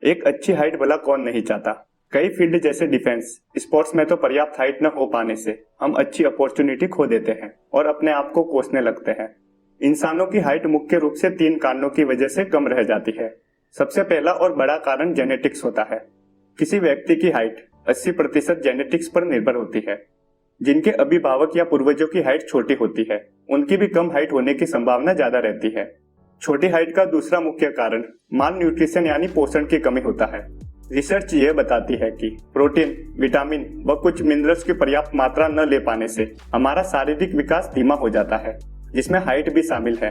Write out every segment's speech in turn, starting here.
एक अच्छी हाइट भला कौन नहीं चाहता। कई फील्ड जैसे डिफेंस, स्पोर्ट्स में तो पर्याप्त हाइट न हो पाने से हम अच्छी अपॉर्चुनिटी खो देते हैं और अपने आप को कोसने लगते हैं। इंसानों की हाइट मुख्य रूप से 3 कारणों की वजह से कम रह जाती है। सबसे पहला और बड़ा कारण जेनेटिक्स होता है। किसी व्यक्ति की हाइट 80% जेनेटिक्स पर निर्भर होती है। जिनके अभिभावक या पूर्वजों की हाइट छोटी होती है, उनकी भी कम हाइट होने की संभावना ज्यादा रहती है। छोटी हाइट का दूसरा मुख्य कारण माल न्यूट्रिशन यानी पोषण की कमी होता है। रिसर्च यह बताती है कि प्रोटीन, विटामिन व कुछ मिनरल्स की पर्याप्त मात्रा न ले पाने से हमारा शारीरिक विकास धीमा हो जाता है, जिसमें हाइट भी शामिल है।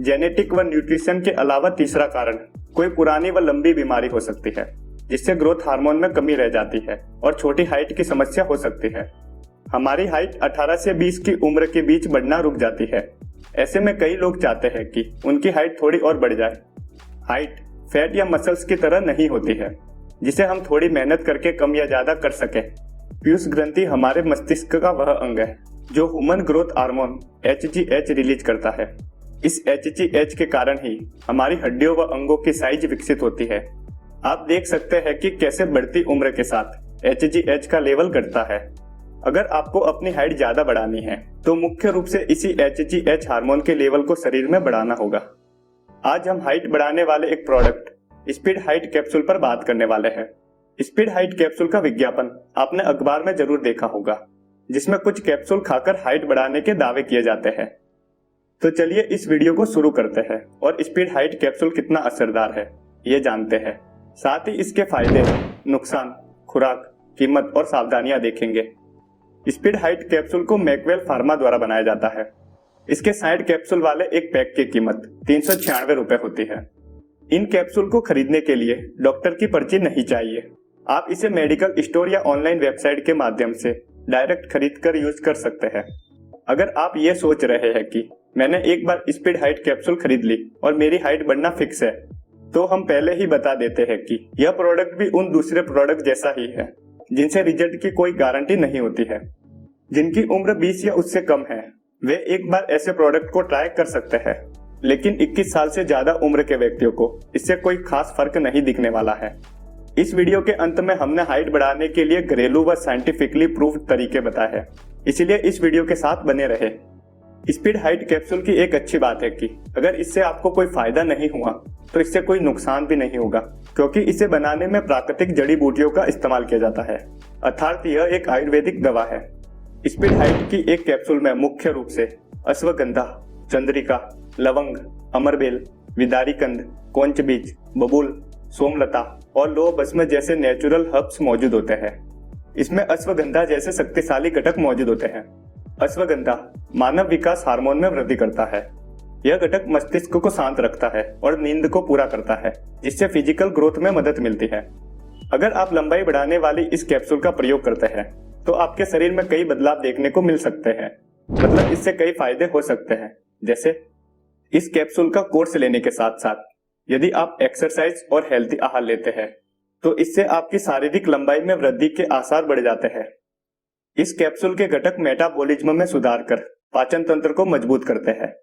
जेनेटिक व न्यूट्रिशन के अलावा तीसरा कारण कोई पुरानी व लंबी बीमारी हो सकती है, जिससे ग्रोथ हार्मोन में कमी रह जाती है और छोटी हाइट की समस्या हो सकती है। हमारी हाइट 18 से 20 की उम्र के बीच बढ़ना रुक जाती है। ऐसे में कई लोग चाहते हैं कि उनकी हाइट थोड़ी और बढ़ जाए। हाइट फैट या मसल्स की तरह नहीं होती है, जिसे हम थोड़ी मेहनत करके कम या ज्यादा कर सके। पीयूष ग्रंथि हमारे मस्तिष्क का वह अंग है जो human growth hormone HGH release करता है। इस HGH के कारण ही हमारी हड्डियों व अंगों की साइज विकसित होती है। आप देख सकते हैं कि कैसे बढ़ती उम्र के साथ HGH का लेवल घटता है। अगर आपको अपनी हाइट ज्यादा बढ़ानी है तो मुख्य रूप से इसी HGH हार्मोन के लेवल को शरीर में बढ़ाना होगा। आज हम हाइट बढ़ाने वाले एक प्रोडक्ट स्पीड हाइट कैप्सूल पर बात करने वाले हैं। स्पीड हाइट कैप्सूल का विज्ञापन आपने अखबार में जरूर देखा होगा, जिसमें कुछ कैप्सूल खाकर हाइट बढ़ाने के दावे किए जाते हैं। तो चलिए इस वीडियो को शुरू करते हैं और स्पीड हाइट कैप्सूल कितना असरदार है ये जानते हैं। साथ ही इसके फायदे, नुकसान, खुराक, कीमत और सावधानियां देखेंगे। स्पीड हाइट कैप्सूल को मैकवेल फार्मा द्वारा बनाया जाता है। इसके 60 कैप्सूल वाले एक पैक की कीमत 396 रुपए होती है। इन कैप्सूल को खरीदने के लिए डॉक्टर की पर्ची नहीं चाहिए। आप इसे मेडिकल स्टोर या ऑनलाइन वेबसाइट के माध्यम से डायरेक्ट खरीद कर यूज कर सकते हैं। अगर आप ये सोच रहे हैं कि मैंने एक बार स्पीड हाइट कैप्सूल खरीद ली और मेरी हाइट बढ़ना फिक्स है, तो हम पहले ही बता देते हैं कि यह प्रोडक्ट भी उन दूसरे प्रोडक्ट जैसा ही है, जिनसे रिजल्ट की कोई गारंटी नहीं होती है। जिनकी उम्र 20 या उससे कम है, वे एक बार ऐसे प्रोडक्ट को ट्राई कर सकते हैं, लेकिन 21 साल से ज्यादा उम्र के व्यक्तियों को इससे कोई खास फर्क नहीं दिखने वाला है। इस वीडियो के अंत में हमने हाइट बढ़ाने के लिए घरेलू व साइंटिफिकली प्रूव्ड तरीके बताए हैं, इसलिए इस वीडियो के साथ बने रहे। स्पीड हाइट कैप्सूल की एक अच्छी बात है कि अगर इससे आपको कोई फायदा नहीं हुआ तो इससे कोई नुकसान भी नहीं होगा, क्योंकि इसे बनाने में प्राकृतिक जड़ी बूटियों का इस्तेमाल किया जाता है, अर्थात यह एक आयुर्वेदिक दवा है। स्पीड हाइट की एक कैप्सूल में मुख्य रूप से अश्वगंधा, चंद्रिका, लवंग, अमरबेल, विदारीकंद, कोंच बीज, बबूल, सोमलता और लोह भस्म जैसे नेचुरल हर्ब्स मौजूद होते हैं। इसमें अश्वगंधा जैसे शक्तिशाली घटक मौजूद होते हैं। अश्वगंधा मानव विकास हार्मोन में वृद्धि करता है। यह घटक मस्तिष्क को शांत रखता है और नींद को पूरा करता है, जिससे फिजिकल ग्रोथ में मदद मिलती है। अगर आप लंबाई बढ़ाने वाली इस कैप्सूल का प्रयोग करते हैं तो आपके शरीर में कई बदलाव देखने को मिल सकते हैं। मतलब इससे कई फायदे हो सकते हैं, जैसे इस कैप्सूल का कोर्स लेने के साथ साथ यदि आप एक्सरसाइज और हेल्थी आहार लेते हैं तो इससे आपकी शारीरिक लंबाई में वृद्धि के आसार बढ़ जाते हैं। इस कैप्सूल के घटक मेटाबॉलिज्म में सुधार कर पाचन तंत्र को मजबूत करते हैं,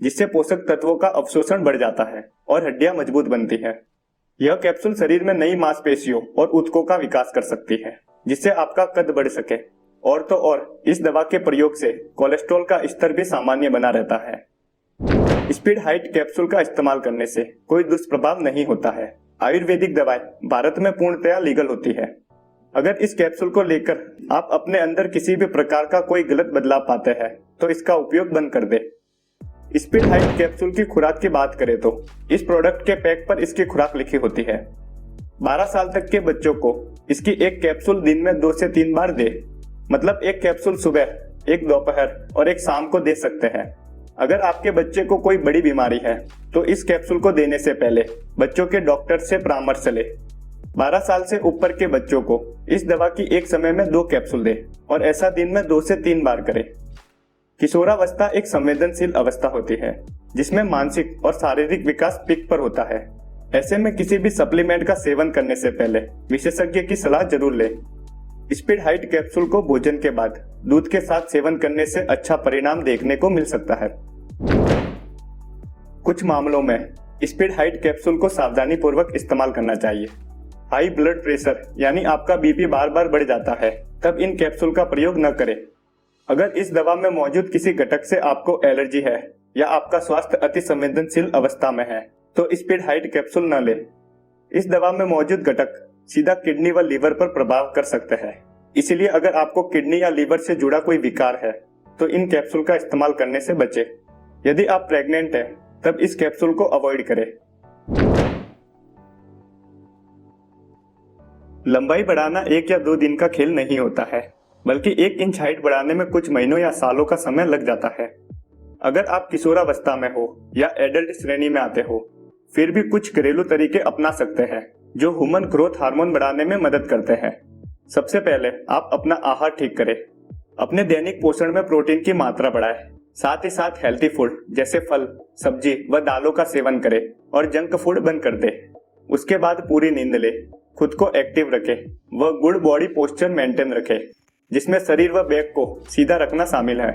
जिससे पोषक तत्वों का अवशोषण बढ़ जाता है और हड्डियां मजबूत बनती है। यह कैप्सूल शरीर में नई मांसपेशियों और ऊतकों का विकास कर सकती है, जिससे आपका कद बढ़ सके। और तो और इस दवा के प्रयोग से कोलेस्ट्रॉल का स्तर भी सामान्य बना रहता है। स्पीड हाइट कैप्सूल का इस्तेमाल करने से कोई दुष्प्रभाव नहीं होता है। आयुर्वेदिक दवाएं भारत में पूर्णतया लीगल होती है। अगर इस कैप्सूल को लेकर आप अपने अंदर किसी भी प्रकार का कोई गलत बदलाव पाते हैं तो इसका उपयोग बंद कर दे। स्पीड हाइट कैप्सूल की खुराक की बात करें तो इस प्रोडक्ट के पैक पर इसकी खुराक लिखी होती है। 12 साल तक के बच्चों को इसकी एक कैप्सूल दिन में 2 से 3 बार दे। मतलब एक कैप्सूल सुबह, एक दोपहर और एक शाम को दे सकते हैं। अगर आपके बच्चे को कोई बड़ी बीमारी है तो इस कैप्सूल को देने से पहले बच्चों के डॉक्टर से परामर्श ले। 12 साल से ऊपर के बच्चों को इस दवा की एक समय में 2 कैप्सूल दे और ऐसा दिन में 2 से 3 बार करे। किशोरावस्था एक संवेदनशील अवस्था होती है, जिसमें मानसिक और शारीरिक विकास पीक पर होता है। ऐसे में किसी भी सप्लीमेंट का सेवन करने से पहले विशेषज्ञ की सलाह जरूर ले। स्पीड हाइट कैप्सूल को भोजन के बाद दूध के साथ सेवन करने से अच्छा परिणाम देखने को मिल सकता है। कुछ मामलों में स्पीड हाइट कैप्सूल को सावधानी पूर्वक इस्तेमाल करना चाहिए। हाई ब्लड प्रेशर यानी आपका बीपी बार बार बढ़ जाता है, तब इन कैप्सूल का प्रयोग न करें। अगर इस दवा में मौजूद किसी घटक से आपको एलर्जी है या आपका स्वास्थ्य अति संवेदनशील अवस्था में है तो स्पीड हाइट कैप्सूल न लें। इस दवा में मौजूद घटक सीधा किडनी व लीवर पर प्रभाव कर सकते हैं, इसलिए अगर आपको किडनी या लीवर से जुड़ा कोई विकार है तो इन कैप्सूल का इस्तेमाल करने से बचें। यदि आप प्रेग्नेंट हैं तब इस कैप्सूल को अवॉइड करें। लंबाई बढ़ाना 1 या 2 दिन का खेल नहीं होता है, बल्कि 1 इंच हाइट बढ़ाने में कुछ महीनों या सालों का समय लग जाता है। अगर आप किशोरावस्था में हो या एडल्ट श्रेणी में आते हो, फिर भी कुछ घरेलू तरीके अपना सकते हैं जो ह्यूमन ग्रोथ हार्मोन बढ़ाने में मदद करते हैं। सबसे पहले आप अपना आहार ठीक करें। अपने दैनिक पोषण में प्रोटीन की मात्रा बढ़ाएं। साथ ही साथ हेल्थी फूड जैसे फल, सब्जी व दालों का सेवन करें और जंक फूड बंद कर दें। उसके बाद पूरी नींद लें, खुद को एक्टिव रखें व गुड बॉडी पोस्चर मेंटेन रखें, जिसमें शरीर व बैक को सीधा रखना शामिल है।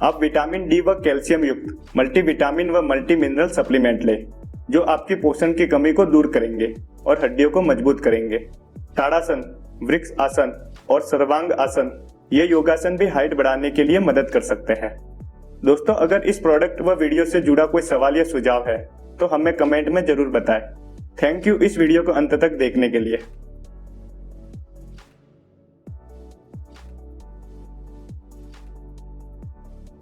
आप विटामिन डी व कैल्शियम युक्त मल्टीविटामिन व मल्टी मिनरल सप्लीमेंट लें, जो आपकी पोषण की कमी को दूर करेंगे और हड्डियों को मजबूत करेंगे। ताड़ासन, वृक्ष आसन और सर्वांग आसन ये योगासन भी हाइट बढ़ाने के लिए मदद कर सकते हैं। दोस्तों, अगर इस प्रोडक्ट व वीडियो से जुड़ा कोई सवाल या सुझाव है तो हमें कमेंट में जरूर बताएं। थैंक यू इस वीडियो को अंत तक देखने के लिए।